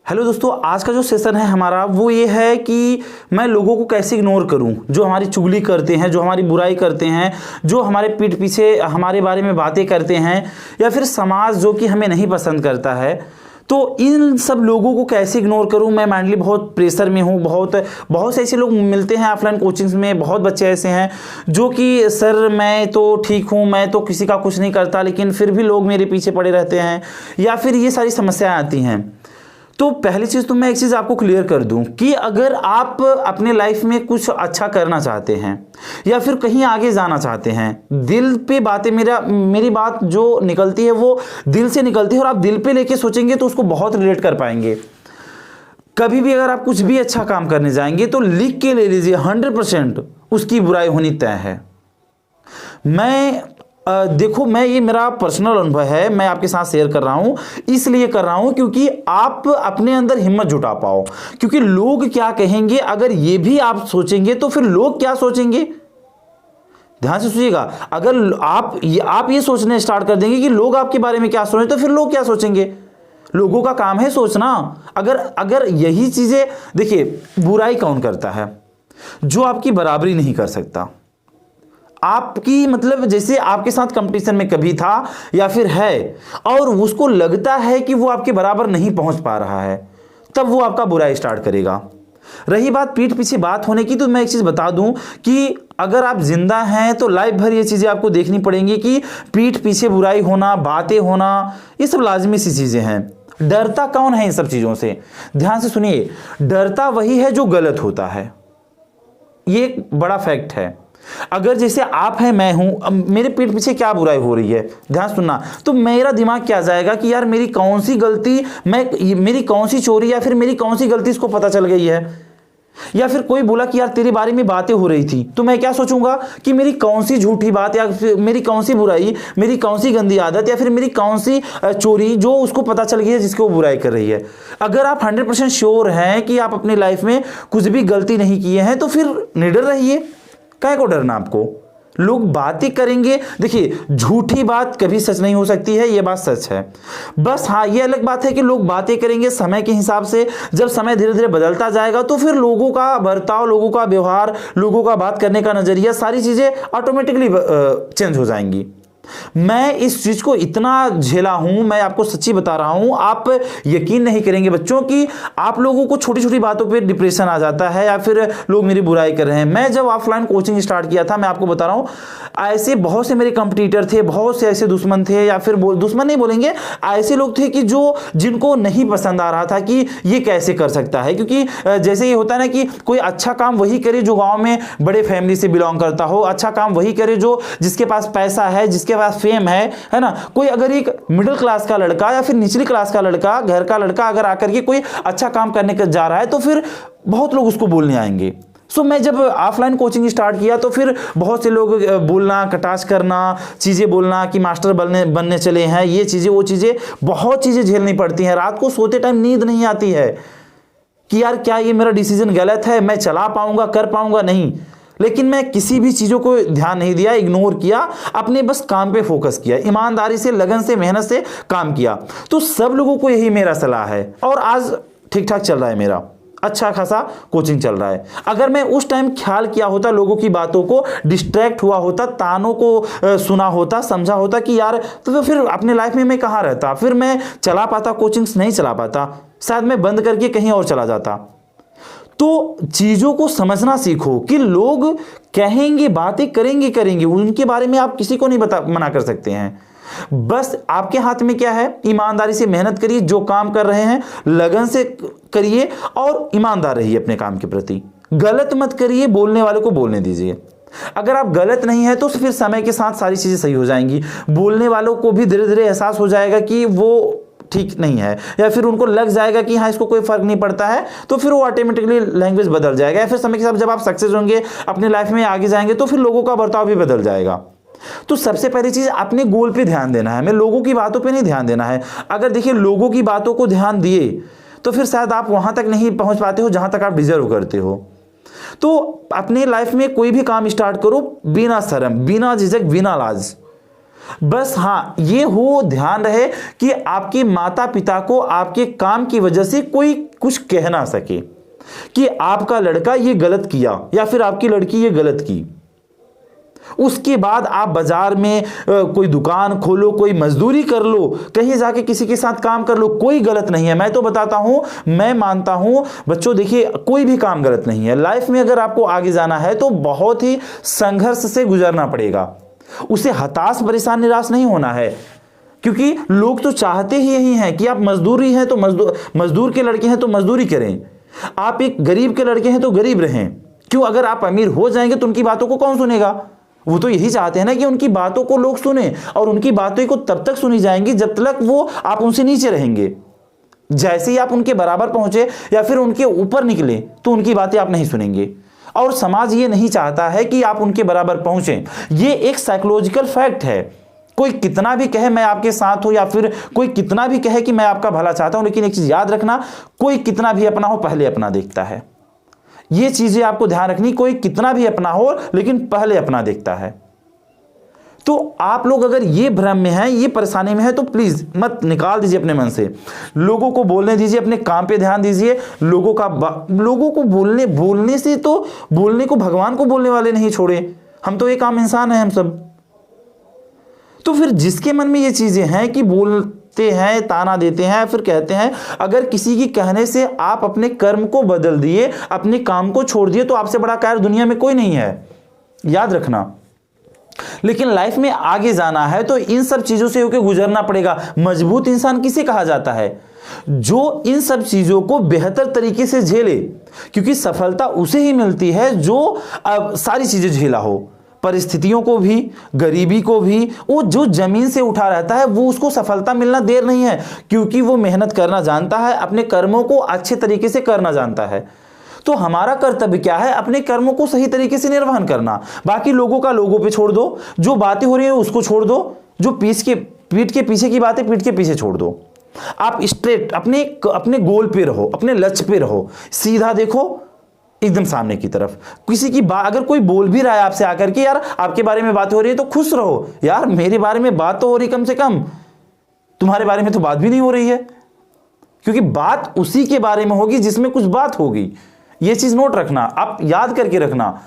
Hello दोस्तों, आज का जो सेशन है हमारा वो ये है कि मैं लोगों को कैसे इग्नोर करूं जो हमारी चुगली करते हैं, जो हमारी बुराई करते हैं, जो हमारे पीठ पीछे हमारे बारे में बातें करते हैं, या फिर समाज जो कि हमें नहीं पसंद करता है। तो इन सब लोगों को कैसे इग्नोर करूं। मैं मेंटली बहुत प्रेशर में हूं। बहुत से ऐसे लोग मिलते हैं ऑफलाइन कोचिंग्स में। बहुत बच्चे ऐसे हैं जो कि सर मैं तो ठीक हूं, मैं तो किसी का कुछ नहीं करता, लेकिन फिर भी लोग मेरे पीछे पड़े रहते हैं, या फिर ये सारी समस्याएं आती हैं। तो पहली चीज़ तो मैं एक चीज़ आपको क्लियर कर दूं कि अगर आप अपने लाइफ में कुछ अच्छा करना चाहते हैं या फिर कहीं आगे जाना चाहते हैं, दिल पे बातें, मेरी बात जो निकलती है वो दिल से निकलती है, और आप दिल पे लेके सोचेंगे तो उसको बहुत रिलेट कर पाएंगे। कभी भी अगर आप कुछ भी अच्छा काम करने जाएंगे तो लिख के ले लीजिए, 100% उसकी बुराई होनी तय है। देखो, मैं ये मेरा पर्सनल अनुभव है, मैं आपके साथ शेयर कर रहा हूं, इसलिए कर रहा हूं क्योंकि आप अपने अंदर हिम्मत जुटा पाओ। क्योंकि लोग क्या कहेंगे, अगर ये भी आप सोचेंगे तो फिर लोग क्या सोचेंगे। ध्यान से सोचिएगा, अगर आप ये सोचने स्टार्ट कर देंगे कि लोग आपके बारे में क्या सोचें, तो फिर लोग क्या सोचेंगे। लोगों का काम है सोचना। अगर यही चीजें, देखिए, बुराई कौन करता है? जो आपकी बराबरी नहीं कर सकता, आपकी मतलब जैसे आपके साथ कंपटीशन में कभी था या फिर है, और उसको लगता है कि वो आपके बराबर नहीं पहुंच पा रहा है, तब वो आपका बुराई स्टार्ट करेगा। रही बात पीठ पीछे बात होने की, तो मैं एक चीज बता दूं कि अगर आप जिंदा हैं तो लाइफ भर ये चीजें आपको देखनी पड़ेंगी कि पीठ पीछे बुराई होना, बातें होना, ये सब लाजमी सी चीजें हैं। डरता कौन है इन सब चीजों से? ध्यान से सुनिए, डरता वही है जो गलत होता है। ये एक बड़ा फैक्ट है। अगर जैसे आप हैं, मैं हूं, मेरे पीठ पीछे क्या बुराई हो रही है, ध्यान सुनना, तो मेरा दिमाग क्या जाएगा कि यार मेरी कौन सी गलती, मेरी कौन सी चोरी या फिर मेरी कौन सी गलती इसको पता चल गई है। या फिर कोई बोला कि यार तेरे बारे में बातें हो रही थी, तो मैं क्या सोचूंगा कि मेरी कौन सी झूठी बात, या फिर मेरी कौन सी बुराई, मेरी कौन सी गंदी आदत, या फिर मेरी कौन सी चोरी जो उसको पता चल गई है जिसको वो बुराई कर रही है। अगर आप 100% श्योर हैं कि आप अपनी लाइफ में कुछ भी गलती नहीं किए हैं, तो फिर निडर रहिए। काय को डरना आपको? लोग बातें करेंगे। देखिए, झूठी बात कभी सच नहीं हो सकती है, यह बात सच है। बस हाँ, यह अलग बात है कि लोग बातें करेंगे समय के हिसाब से। जब समय धीरे धीरे बदलता जाएगा तो फिर लोगों का बर्ताव, लोगों का व्यवहार, लोगों का बात करने का नजरिया, सारी चीजें ऑटोमेटिकली चेंज हो जाएंगी। मैं इस चीज को इतना झेला हूं, मैं आपको सच्ची बता रहा हूं। आप यकीन नहीं करेंगे बच्चों कि आप लोगों को छोटी छोटी बातों पे डिप्रेशन आ जाता है, या फिर लोग मेरी बुराई कर रहे हैं। मैं जब ऑफलाइन कोचिंग स्टार्ट किया था, मैं आपको बता रहा हूं, ऐसे बहुत से मेरे कंपटीटर थे, बहुत से ऐसे दुश्मन थे, या फिर दुश्मन नहीं बोलेंगे, ऐसे लोग थे कि जिनको नहीं पसंद आ रहा था कि ये कैसे कर सकता है। क्योंकि जैसे ये होता है ना कि कोई अच्छा काम वही करे जो गांव में बड़े फैमिली से बिलोंग करता हो, अच्छा काम वही करे जो जिसके पास पैसा है, जिसके पास फेम है ना। कोई अगर एक मिडिल क्लास का लड़का या फिर निचली क्लास का लड़का, घर का लड़का अगर आकर के कोई अच्छा काम करने का जा रहा है, तो फिर बहुत लोग उसको बोलने आएंगे। मैं जब ऑफलाइन कोचिंग स्टार्ट किया तो फिर बहुत से लोग बोलना, कटाक्ष करना, चीजें बोलना कि मास्टर बनने चले हैं, ये चीजें वो चीजें, बहुत चीजें झेलनी पड़ती हैं। रात को सोते टाइम नींद नहीं आती है कि यार क्या ये मेरा डिसीजन गलत है, मैं चला पाऊंगा, कर पाऊंगा, नहीं। लेकिन मैं किसी भी चीजों को ध्यान नहीं दिया, इग्नोर किया, अपने बस काम पे फोकस किया, ईमानदारी से, लगन से, मेहनत से काम किया। तो सब लोगों को यही मेरा सलाह है, और आज ठीक ठाक चल रहा है, मेरा अच्छा खासा कोचिंग चल रहा है। अगर मैं उस टाइम ख्याल किया होता, लोगों की बातों को डिस्ट्रैक्ट हुआ होता, तानों को सुना होता, समझा होता कि यार, तो फिर अपने लाइफ में मैं कहाँ रहता, फिर मैं चला पाता कोचिंग्स? नहीं चला पाता, शायद मैं बंद करके कहीं और चला जाता। तो चीजों को समझना सीखो कि लोग कहेंगे, बातें करेंगे, उनके बारे में आप किसी को नहीं मना कर सकते हैं। बस आपके हाथ में क्या है? ईमानदारी से मेहनत करिए, जो काम कर रहे हैं लगन से करिए, और ईमानदार रहिए अपने काम के प्रति। गलत मत करिए, बोलने वाले को बोलने दीजिए। अगर आप गलत नहीं है तो फिर समय के साथ सारी चीजें सही हो जाएंगी। बोलने वालों को भी धीरे धीरे एहसास हो जाएगा कि वो ठीक नहीं है, या फिर उनको लग जाएगा कि हाँ इसको कोई फर्क नहीं पड़ता है, तो फिर वो ऑटोमेटिकली लैंग्वेज बदल जाएगा। या फिर समय के साथ जब आप सक्सेस होंगे, अपने लाइफ में आगे जाएंगे, तो फिर लोगों का बर्ताव भी बदल जाएगा। तो सबसे पहली चीज, अपने गोल पे ध्यान देना है, हमें लोगों की बातों पे नहीं ध्यान देना है। अगर देखिए लोगों की बातों को ध्यान दिए तो फिर शायद आप वहां तक नहीं पहुंच पाते हो जहां तक आप डिजर्व करते हो। तो अपने लाइफ में कोई भी काम स्टार्ट करो बिना शर्म, बिना झिझक, बिना लाज। बस हाँ, ये हो ध्यान रहे कि आपके माता पिता को आपके काम की वजह से कोई कुछ कह ना सके कि आपका लड़का ये गलत किया या फिर आपकी लड़की ये गलत की। उसके बाद आप बाजार में कोई दुकान खोलो, कोई मजदूरी कर लो, कहीं जाके किसी के साथ काम कर लो, कोई गलत नहीं है। मैं तो बताता हूं, मैं मानता हूं बच्चों, देखिए कोई भी काम गलत नहीं है। लाइफ में अगर आपको आगे जाना है तो बहुत ही संघर्ष से गुजरना पड़ेगा, उसे हताश परेशान निराश नहीं होना है, क्योंकि लोग तो चाहते ही यही हैं कि आप मजदूरी हैं तो मजदूर के लड़के हैं तो मजदूरी करें, आप एक गरीब के लड़के हैं तो गरीब रहें। क्यों? अगर आप अमीर हो जाएंगे तो उनकी बातों को कौन सुनेगा? वो तो यही चाहते हैं ना कि उनकी बातों को लोग सुने, और उनकी बातें को तब तक सुनी जाएंगी जब तक वो आप उनसे नीचे रहेंगे। जैसे ही आप उनके बराबर पहुंचे या फिर उनके ऊपर निकले तो उनकी बातें आप नहीं सुनेंगे, और समाज ये नहीं चाहता है कि आप उनके बराबर पहुंचे। ये एक साइकोलॉजिकल फैक्ट है। कोई कितना भी कहे मैं आपके साथ हूं, या फिर कोई कितना भी कहे कि मैं आपका भला चाहता हूं, लेकिन एक चीज याद रखना, कोई कितना भी अपना हो पहले अपना देखता है। ये चीजें आपको ध्यान रखनी, कोई कितना भी अपना हो लेकिन पहले अपना देखता है। तो आप लोग अगर ये भ्रम में हैं, ये परेशानी में है, तो प्लीज मत निकाल दीजिए अपने मन से। लोगों को बोलने दीजिए, अपने काम पे ध्यान दीजिए। लोगों को बोलने से तो, बोलने को भगवान को बोलने वाले नहीं छोड़े, हम तो एक आम इंसान हैं हम सब। तो फिर जिसके मन में ये चीजें हैं कि बोलते हैं, ताना देते हैं, फिर कहते हैं, अगर किसी की कहने से आप अपने कर्म को बदल दिए, अपने काम को छोड़ दिए, तो आपसे बड़ा कायर दुनिया में कोई नहीं है, याद रखना। लेकिन लाइफ में आगे जाना है तो इन सब चीजों से होकर गुजरना पड़ेगा। मजबूत इंसान किसे कहा जाता है? जो इन सब चीजों को बेहतर तरीके से झेले, क्योंकि सफलता उसे ही मिलती है जो सारी चीजें झेला हो, परिस्थितियों को भी, गरीबी को भी। वो जो जमीन से उठा रहता है वो उसको सफलता मिलना देर नहीं है, क्योंकि वो मेहनत करना जानता है, अपने कर्मों को अच्छे तरीके से करना जानता है। तो हमारा कर्तव्य क्या है? अपने कर्मों को सही तरीके से निर्वहन करना। बाकी लोगों का लोगों पे छोड़ दो, जो बातें हो रही है उसको छोड़ दो, जो पीठ के पीछे की बातें पीठ के पीछे छोड़ दो। आप स्ट्रेट अपने गोल पे रहो, अपने लक्ष्य पे रहो, सीधा देखो एकदम सामने की तरफ। किसी की बात अगर कोई बोल भी रहा है आपसे आकर के, यार आपके बारे में बात हो रही है, तो खुश रहो, यार मेरे बारे में बात तो हो रही, कम से कम तुम्हारे बारे में तो बात भी नहीं हो रही है, क्योंकि बात उसी के बारे में होगी जिसमें कुछ बात होगी। ये चीज नोट रखना, आप याद करके रखना।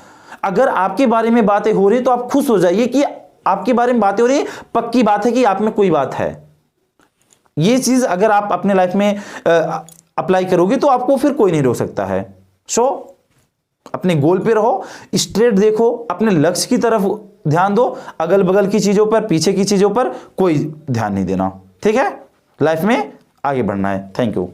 अगर आपके बारे में बातें हो रही तो आप खुश हो जाइए कि आपके बारे में बातें हो रही, पक्की बात है कि आप में कोई बात है। ये चीज अगर आप अपने लाइफ में अप्लाई करोगे तो आपको फिर कोई नहीं रोक सकता है। अपने गोल पे रहो, स्ट्रेट देखो, अपने लक्ष्य की तरफ ध्यान दो, अगल बगल की चीजों पर, पीछे की चीजों पर कोई ध्यान नहीं देना। ठीक है? लाइफ में आगे बढ़ना है। Thank you.